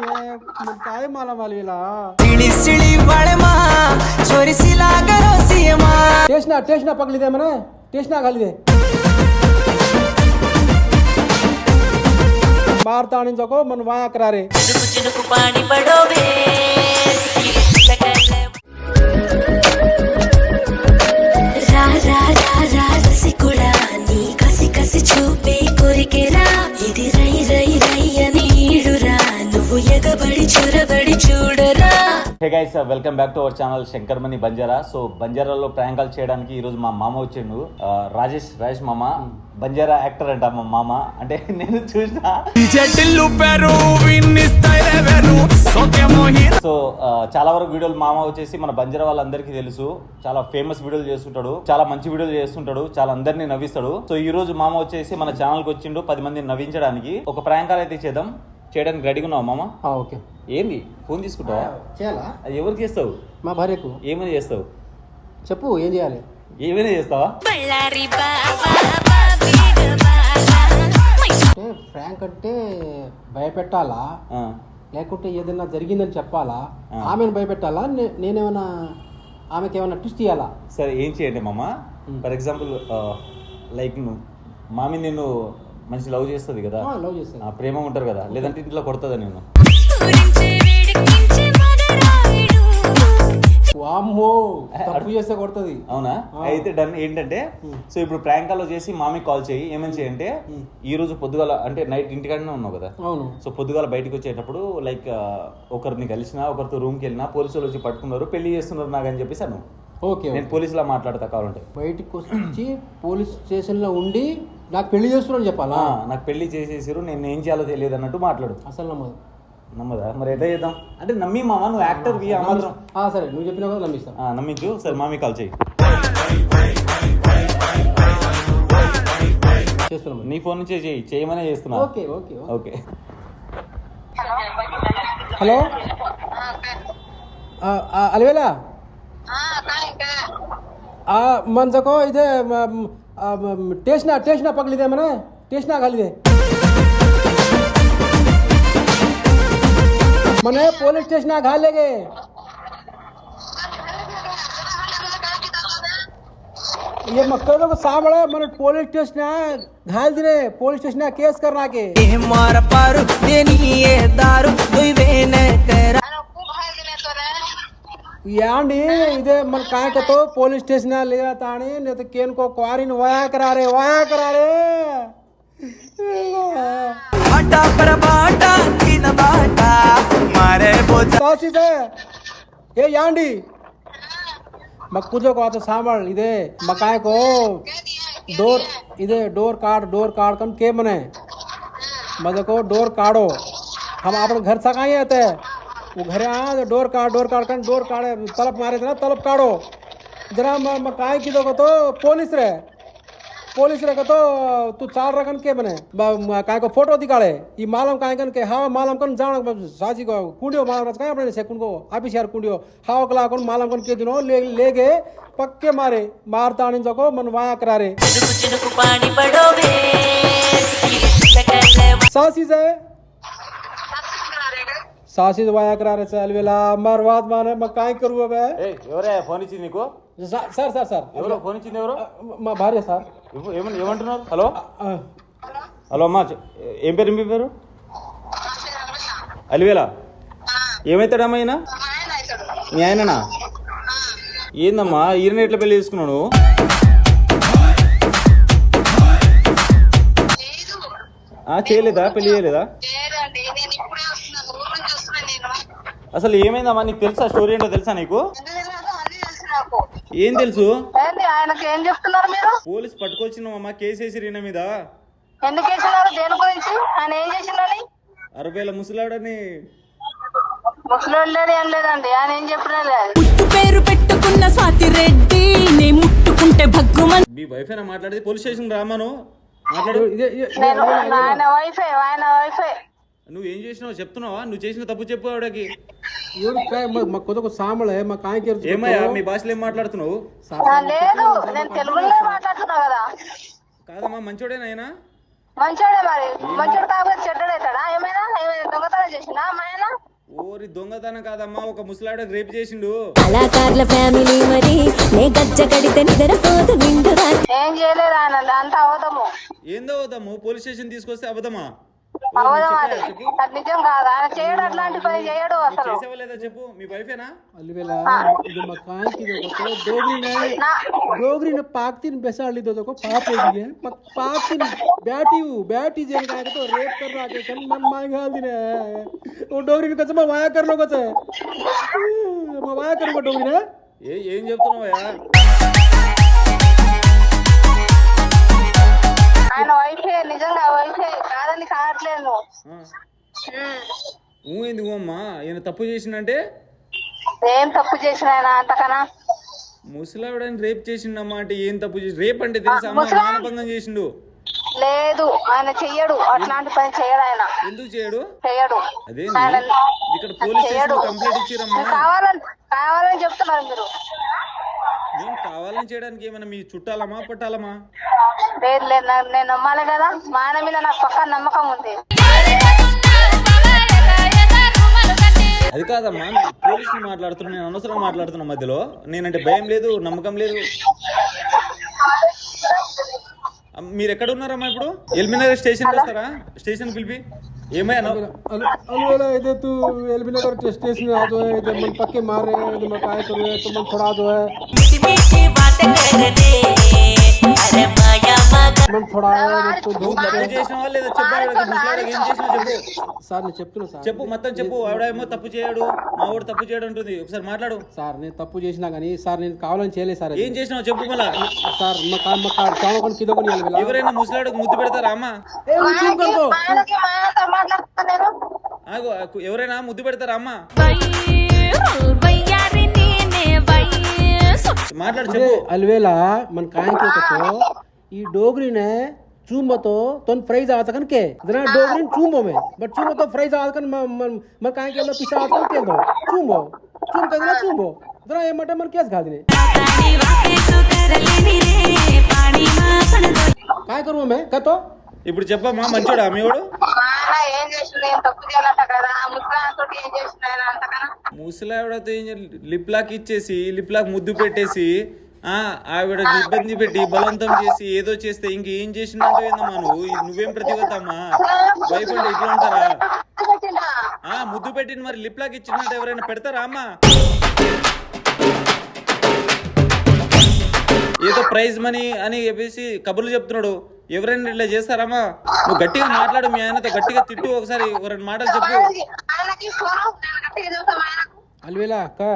काय मला मालवीला टेस्ना पकली दे मने टेस्ना घाली दे मारता आणि जको मन वाया करा रे पाणी पडोवे रा रा रा रा रसिकुड़ा नी कसी कसी చూపే కోరికేరా ఇది రై రై రై అని ఈడురా నువ్వు ఎగబడి చూరబడి చూడరా. Hey guys, welcome back to our channel Shankar Mani Banjara. So బంజారాలో ప్రాంకాలు చేయడానికి ఈ రోజు మా మామ వచ్చిండు. రాజేష్ మామ బంజారా యాక్టర్ అంట మా మామ. అంటే నేను చూసిన సో చాలా వరకు వీడియోలు మామ వచ్చేసి మన బంజారా వాళ్ళందరికీ తెలుసు. చాలా ఫేమస్ వీడియోలు చేస్తుంటాడు, చాలా మంచి వీడియోలు చేస్తుంటాడు, చాలా అందరినీ నవ్విస్తాడు. సో ఈ రోజు మామ వచ్చేసి మన ఛానల్ కి వచ్చిండు 10 మందిని నవ్వించడానికి. ఒక ప్రాంకాలు అయితే చేయడానికి రెడీగా ఉన్నావు మామ? ఓకే. ఏంది ఫోన్ తీసుకుంటావా? చేయాలా? ఎవరికి చేస్తావు? మా భార్యకు. ఏమైనా చేస్తావు చెప్పు, ఏం చేయాలి? ఏమైనా చేస్తావా? ఫ్రాంక్ అంటే భయపెట్టాలా, లేకుంటే ఏదైనా జరిగిందని చెప్పాలా, ఆమెను భయపెట్టాలా, నేనేమైనా ఆమెకి ఏమైనా ట్విస్ట్ ఇవ్వాలా? సరే, ఏం చేయండి మామ. ఫర్ ఎగ్జాంపుల్ లైక్ మామి నిన్ను మంచి లవ్ చేస్తుంది కదా, లవ్ చేస్తుంది, ప్రేమ ఉంటారు కదా, లేదంటే ఇంట్లో కొడుతుందా నేను? తప్పు చేస్తే కొడుతుంది. అవునా? అయితే డన్. ఏంటంటే సో ఇప్పుడు ప్రాంకాల్లో చేసి మామీ కాల్ చేయి. ఏమని చేయంటే ఈ రోజు పొద్దుగాల అంటే నైట్ ఇంటికాడనే ఉన్నావు కదా, సో పొద్దుగాల బయటకు వచ్చేటప్పుడు లైక్ ఒకరిని కలిసినా, ఒకరితో రూమ్కి వెళ్ళినా పోలీసులు వచ్చి పట్టుకున్నారు, పెళ్లి చేస్తున్నారు నాకు అని చెప్పేసి అను. ఓకే, నేను పోలీసులా మాట్లాడతా కావాలంటే. బయటకు వచ్చి పోలీస్ స్టేషన్ లో ఉండి నాకు పెళ్లి చేస్తున్నాను చెప్పాలా? నాకు పెళ్లి చేసేసారు, నేను ఏం చేయాలో తెలియదు అన్నట్టు మాట్లాడు. అసలు నమ్మదా? మరి ఎట్లా చేద్దాం అంటే నమ్మి మామ, నువ్వు యాక్టర్ మాత్రం. సరే, నువ్వు చెప్పినా కూడా నమ్మిస్తా. నమ్మించు. సరే, మామీ కాల్ చేయి. చేస్తున్నా, నీ ఫోన్ నుంచే చేయమనే చేస్తున్నా. Okay okay okay. హలో అలివేలా मन जको इधे टेस्ना पकली दे मने टेस्ना घाली दे मने पुलिस स्टेशन घाले गे. ये मक्कड़ों को सामने मन पुलिस स्टेशन घाल दिने, पुलिस स्टेशन केस करना के मार पारू देनी ये दारू दुई बेने करा యాండి ఇదే మన కాయకతో పోలీస్ స్టేషన్ లేదా తాని లేదా కేనుకో క్వారీని వాయా కరారే ఏ యాండి మా కూర్చోకో तो सांभल ఇదే మా కాయకో डोर काट कन के मने मजे को डोर काटो. हम अपने घर से कहीं आते वो घरे आया तो डोर काट काड़े तलब मारे थे ना, तलब काटो जरा काय की दो तो पुलिस रे का तो तू चार रकन के बने काय को फोटो दिखाड़े ये मालम काय कन के हाँ मालम कन जान साजी को कुंडियो मालम रच काय अपने से कुन को ऑफिस यार कुंडियो हाव कला कन मालम कन के दिनो ले गए पक्के मारे मारता नहीं जको मन वाया करा रे पानी पड़ोवे सासी से सासी वाया करा रे चल वेला मार बात माने मैं काय करू बे. ए ఎవరే ఫోన్ ఇచ్చింది నీకు? సార్ ఎవరో ఫోన్ ఇచ్చింది? ఎవరో మా భార్య సార్. ఏమంటున్నారు? హలో హలో అమ్మా, ఏం పేరు? మీ పేరు? అలివేలా. ఏమైతాడమ్మా ఈయన? మీ ఆయననా? ఏందమ్మా ఈయన ఎట్లా పెళ్లి చేసుకున్నావు నువ్వు? చేయలేదా? పెళ్లి చేయలేదా? అసలు ఏమైందమ్మా? నీకు తెలుసా? స్టోరీ ఏంటో తెలుసా నీకు? ఏం తెలుసు? ఏం చెప్తున్నారు మీరు? పోలీస్ పట్టుకొచ్చినామమ్మా, కేసు వేసి ఈయన మీద. ఎందుకు వేసినారు? దేని గురించి? ఆయన ఏం చేసినని? 60 ముసలాడని. ముసలాడని ఏం లేదండి, ఆయన ఏం చెప్పినారు? పేరు పెట్టుకున్న స్వాతి రెడ్డి నీ ముట్టుకుంటే భగ్గుమని. మీ వైఫ్ అయినా మాట్లాడేది? పోలీస్ స్టేషన్ రామాను మాట్లాడు. ఆయన వైఫే. నువ్వు ఏం చేసినావు చెప్తున్నావా? నువ్వు చేసిన తప్పు చెప్పు ఆవిడకి. ఏమయ్యా మీ భాషలో ఏం మాట్లాడుతున్నావు? కాదమ్మా, మంచోడేనా ఆయన? మంచోడే. మరి మంచోడు కాకపోతే చెడ్డోడు అవుతాడా? ఏమైనా దొంగతనం చేసినా ఆయన? ఓరి దొంగతనం కాదమ్మా, ఒక ముసలాడు రేప్ చేసిండు. కళాకారుల ఫ్యామిలీ మరి నే గజ్జ కడితే నిద్రపోదు నిండురా. ఏం చేయలేదు ఆయన, అంత అవదము. ఏందో అవదము? పోలీస్ స్టేషన్ తీసుకొస్తే అవదమా? అవదం అది నిజం కాదు. ఆయన చేయడు, అట్లాంటి పని చేయడు. అసలు చేసేవాళ్ళేదా చెప్పు, మీ వైఫేనా? अलिवेला ಇದು मकान की देखो तो डोगरी ने पाकतीन बेसाड़ी दो देखो पाप हो गई है पाकतीन बैठी जेल का तो रेप कर रहा के कन मन मांग हाल दिन है वो डोगरी ने कसम वाया कर लो कसे मैं वाया करूंगा डोगरी ने ఏం చెప్తున్నావయ్యా? ఆయన వైఫే, నిజంగా వైఫే, కాదని కావట్లేదు. ఏంది అమ్మా, ఈయన తప్పు చేసిండంటే? ఏం తప్పు చేసిన ఆయన అంతకనా? ముసలావిడని రేప్ చేసిండమ్మా అంటే ఏం తప్పు చేసి? రేప్ అంటే తెలుసా? మానభంగం చేసిండు. లేదు, ఆయన చెయ్యడు, అట్లాంటి పని చేయడు ఆయన. ఎందుకు చేయడు? చెయ్యడు. అదే ఇక్కడ పోలీస్ స్టేషన్ కంప్లైంట్ ఇచ్చిరమ్మా. కావాలని చెప్తున్నారు మీరు. నేను కావాలని చేయడానికి ఏమన్నా మీ చుట్టాలమా పట్టాలమా? లేదు లేదు, నేను నమ్మాలి కదా, మా ఆయన మీద నాకు పక్కా నమ్మకం ఉంది. అది కాదమ్మా, పోలీసులు మాట్లాడుతున్నా, నేను అనవసరంగా మాట్లాడుతున్నా మధ్యలో. నేనంటే భయం లేదు, నమ్మకం లేదు. మీరు ఎక్కడ ఉన్నారమ్మా ఇప్పుడు? ఎల్బీనగర్ స్టేషన్ వస్తారా? స్టేషన్ పిలిపి ఏమైనా अलवेला इधर तू एलबीनगर स्टेशन आ जो है इधर मन पक्के मार रहे हैं, इधर मैं काय करूं है तो मन थोड़ा जो है मीठी बातें करने अरे माया मगा मन थोड़ा तो दूर తప్పు చేసిన వాళ్ళు ఏదో చెప్పాడు కదా, ముసలాడికి ఏం చేసినా చెప్పు. సార్ నేను చెప్తున్నా సార్, చెప్పు మొత్తం చెప్పు. ఆవిడేమో తప్పు చేయడు, మా వాడు తప్పు చేయడు అంటుంది. ఒకసారి మాట్లాడు. సార్ నేను తప్పు చేసినా కానీ సార్ నేను కావాలని చేయలేదు సార్. ఏం చేసినావు చెప్పు మళ్ళా. సార్ ఎవరైనా ముసలాడికి ముద్దు పెడతారా అమ్మా? ఎవరైనా ముద్దు పెడతారా అమ్మా? మాట్లాడు చెప్పు. अलवेला मन काय के तो ई डोगरी ने चूमो तो तोन फ्राइज आत कन के जना डोगरी चूमो में बट चूमो तो फ्राइज आत कन मन काय के पिसा आत कन के दो चूमो चूम के ना चूमो जना ये मटे मन केस गा दिने काय करू मैं कतो ఇప్పుడు చెప్పమ్మా, మంచోడా మీ వాడు? ఏం చేసింది, ఏం తప్పు చేయాలంట కదా, ముసలాతో ఏం చేసిన అంతకన్నా. ముసలావిడతో లిప్ లాక్ ఇచ్చేసి, లిప్ లాక్ ముద్దు పెట్టేసి, ఆవిడ ఇబ్బంది పెట్టి బలవంతం చేసి ఏదో చేస్తే ఇంకేం చేసినట్టు ఏందమ్మా నువ్వు? నువ్వేం ప్రతివద్దమ్మా? వైఫ్ అంటే ఇట్లా ఉంటారా? ముద్దు పెట్టిన మరి లిప్ లాక్ ఇచ్చినట్టు ఎవరైనా పెడతారా అమ్మా? ఏదో ప్రైజ్ మనీ అని చెప్పేసి కబుర్లు చెప్తున్నాడు. ఎవరైనా ఇట్లా చేస్తారమ్మా? నువ్వు గట్టిగా మాట్లాడు, మీ ఆయనతో గట్టిగా తిట్టు, ఒకసారి రెండు మాటలు చెప్పు. अलवेला का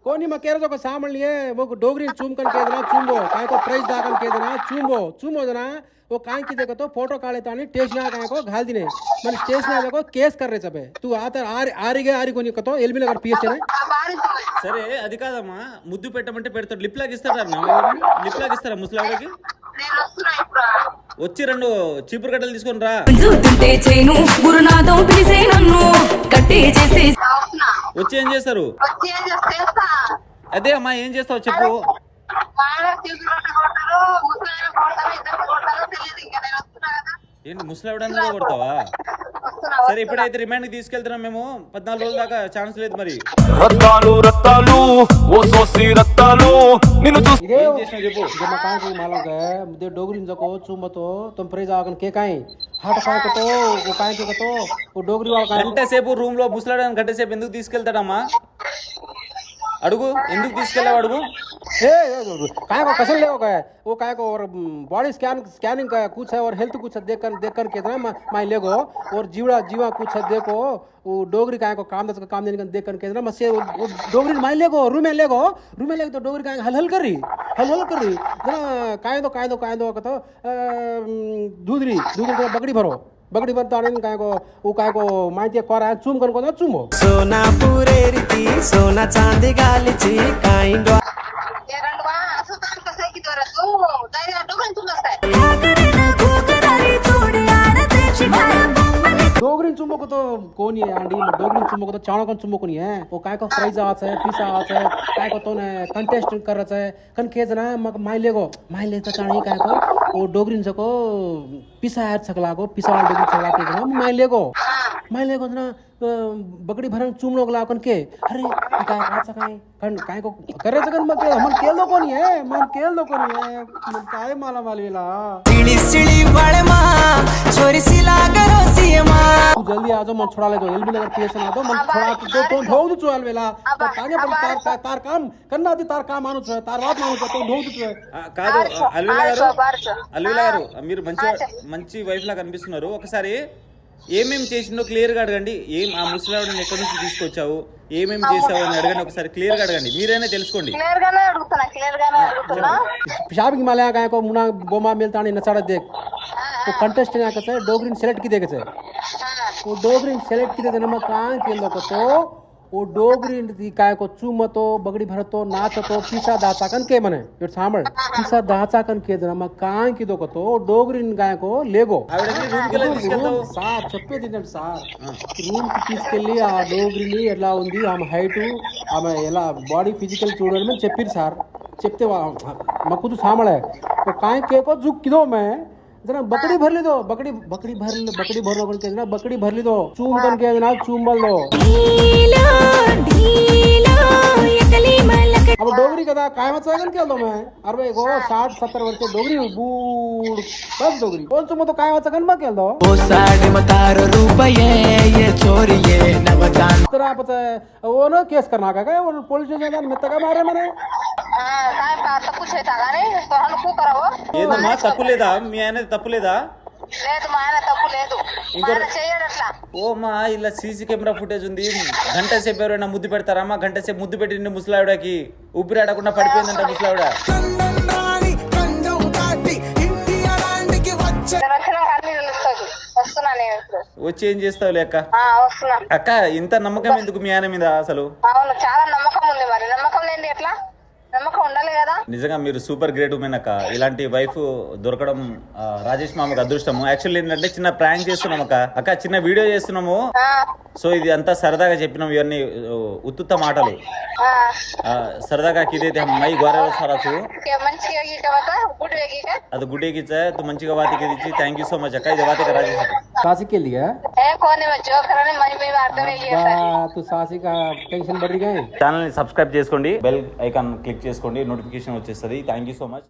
कोनी मैं कह रहा था सामान लिए वो डोगरी चूम कर के देना चूमो काय को प्राइस दागन के देना चूमो देना वो काय की देखो तो फोटो काले तानी स्टेशन आ काय को घाल दिने मन स्टेशन आ देखो केस कर रहे सबे तू आता आरी कोनी कतो एलबीनगर पीएस ने సరే అది కాదమ్మా, ముద్దు పెట్టమంటే పెడతాడు. లిప్ లాక్ ఇస్తాడా? లిప్ లాక్ ఇస్తారా ముసలావిడకి? వచ్చి రెండు చీపురు కట్టలు తీసుకొని రా. వచ్చి ఏం చేస్తారు? అదే అమ్మా, ఏం చేస్తావు చెప్పు. ఏంటి ముసలావిడని కూడా కొడతావా? సరే ఇప్పుడైతే రిమాండ్ కి తీసుకెళ్తున్నాం మేము. 14 రోజుల దాకా ఛాన్స్ లేదు. మరి రత్తాలు ఓ సోసి రత్తాలు నిన్ను చూసి ఏం చేసినా చెప్పు. जब काय को मालूम है दे डोगरी जको चूमो तो तुम प्राइज आगन के काय हाट काय को तो वो काय के तो वो डोगरी वाला काय గంట సేపు రూమ్ లో ముసలాడని గంట సేపు ఎందుకు తీసుకెళ్తాడమ్మా? అడుగు, ఎందుకు తీసుకెళ్ళావు అడుగు. काय को कसल ले गए वो काय को और बॉडी स्कैनिंग का कुछ है और हेल्थ कुछ देख कर के ना मैं लेगो और जीवा कुछ देखो वो डोगरी काय को काम देने देख कर के ना मसे वो डोगरी मैं लेगो रूम में लेगो तो डोगरी काय हल कर रही ना काय दो कहतो दूधरी बगड़ी भरो काय को वो काय को माहिती करा चूम कर को चूमो सोना पूरे रीति सोना चांदी गालीची काइंड डोगरी चुंबो को को तो कौन है आंटी डोगरी चुम्बो को तो चाणो कौन चुम्बो को नहीं है वो काय को फ्राइज आत है पिसा आत है काय को तो ने कंटेस्ट कर रहा है कन के जना माई ले तो चाणी काय को वो डोगरी को पिसा आत सकला को पिसा वाला डोगरी सकला के जना माई ले को जना बकड़ी भरन चुम लोग ला कन के अरे काय आत सकाय कन काय को करे सकन मग हमन केल दो कोनी है मन केल दो कोनी है मन काय माला मालवेला सिली सिली बड़मा छोरी सिला करो सीमा तू जल्दी आ जाओ मन छोड़ा ले दो एलबी नगर पीएस ना दो मन छोड़ा तो ढोग दो चल वेला तो कागे पर तार काम करना दी तार काम मानु छे तार बात मानु छे तो ढोग दो కాదు అల్విలా గారు మీరు మంచి వైఫ్ లా కనిపిస్తున్నారు. ఒకసారి ఏమేమి చేసిందో క్లియర్ గా అడగండి. ఏం ఆ ముసలావిడని ఎక్కడి నుంచి తీసుకొచ్చావు, ఏమేమి చేసావు అని అడగండి. ఒకసారి క్లియర్ గా అడగండి, మీరైనా తెలుసుకోండి. క్లియర్ గానే అడుగుతున్నా पेशाब की माले काय को मुना गोमा मिलता नहीं नचाड़ा देख वो कंटेस्ट ना कसे डोगरी सेलेक्ट की देखे वो डोगरी सेलेक्ट की देते नमक कां के लोग तो वो डोगरी दी काय को चुमतो बगड़ी भरतो नाचतो पिसा दाचाकन के मने यो सांभळ पिसा दाचाकन के नमक कां की दो तो डोगरी गाय को लेगो ఆవిడని రూమ్ కి తీసుకెళ్తావు. సార్ చెప్పేది ఏంటంటే సార్ రూమ్ కి తీసుకెళ్ళి ఆ డోగ్రీని ఎలా ఉంది ఆమె హైట్ ఆమె ఎలా బాడీ ఫిజికల్ చూడని చెప్పారు సార్. చెప్తే మాకు तो सांभळ है तो काय के को झुक किदो मैं जरा बकड़ी भर ली दो बकड़ी भर लो के जना बकड़ी भर ली दो चूम कन के जना चूमल दो ढीलो ढीलो एकली मलक अब डोगरी कदा काय मत सगन केल दो मैं अरे गो 60-70 वर्ष डोगरी बूढ़ बस डोगरी कोण चुमो तो काय मत सगन म केल दो ओ साडे मतारो रूपये ये छोरी ये नवजान तरह पता वो ना केस करना का वो पुलिस स्टेशन में तक मारे मने काय తప్పు చేశా కానీ తోహను करावो ఏదమ్మా తప్పు లేదా, మీ ఆయన తప్పు లేదా? లేదు మా ఆయన తప్పు లేదు ఆయన చేయడు అట్లా. ఓ మా ఇలా సీసీ కెమెరా ఫుటేజ్ ఉంది. గంట సేపు ఎవరైనా ముద్దు పెడతారమ్మా? గంట సేపు ముద్దు పెట్టి నిన్ను ముసలావిడకి ఊపిరాడకుండా పడిపోయిందంట ముసలావిడ. నేను వచ్చినా కానీ తెలుస్తుంది. వస్తున్నా నేను ఇప్పుడు. వచ్చి ఏం చేస్తావు అక్క? వస్తున్నా. అక్క ఇంత నమ్మకం ఎందుకు మీ ఆయన మీద అసలు? అవును చాలా నమ్మకం ఉంది. మరి నమ్మకం లేని ఎట్లా? నమ్మకం ఉండాలి కదా. నిజంగా మీరు సూపర్ గ్రేట్ ఉమెన్ అక్క. ఇలాంటి వైఫ్ దొరకడం రాజేష్ మామకు అదృష్టము. యాక్చువల్లీ ఏంటంటే చిన్న ప్రాంక్ చేస్తున్నాం అక్క చిన్న వీడియో చేస్తున్నాము. సో ఇది అంతా సరదాగా చెప్పినాం, ఇవన్నీ ఉత్తుత్త మాటలు సరదాగా కిదైతే మై గౌరవ సరాచు అది గుడ్డేకిచ్చ తు మంచిగా వాతికి ఇచ్చి థ్యాంక్ యూ సో మచ్ అక్క. ఇది వాతిక రాజేష్ सासी के लिए तो सासी का टेंशन बढ़ गए. ఛానల్ ని సబ్స్క్రైబ్ చేసుకోండి, బెల్ ఐకాన్ క్లిక్ చేసుకోండి, నోటిఫికేషన్ వచ్చేస్తుంది. Thank you so much.